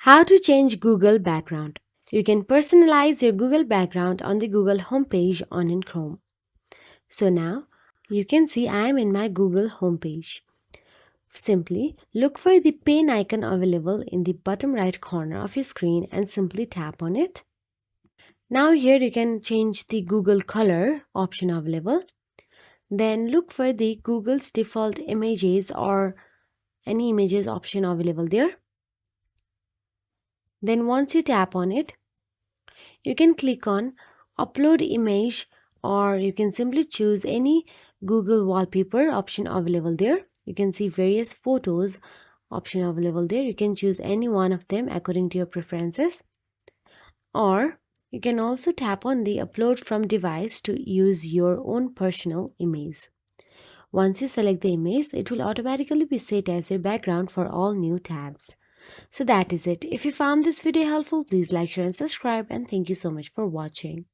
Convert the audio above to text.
How to change Google background. You can personalize your Google background on the Google homepage on in Chrome. So now you can see I am in my Google homepage. Simply look for the pen icon available in the bottom right corner of your screen and simply tap on it. Now here you can change the Google color option available. Then look for the Google's default images or any images option available there. Then once you tap on it, you can click on upload image or you can simply choose any Google wallpaper option available there. You can see various photos option available there. You can choose any one of them according to your preferences, or you can also tap on the upload from device to use your own personal image. Once you select the image, it will automatically be set as your background for all new tabs. So that is it. If you found this video helpful, please like, share and subscribe, and thank you so much for watching.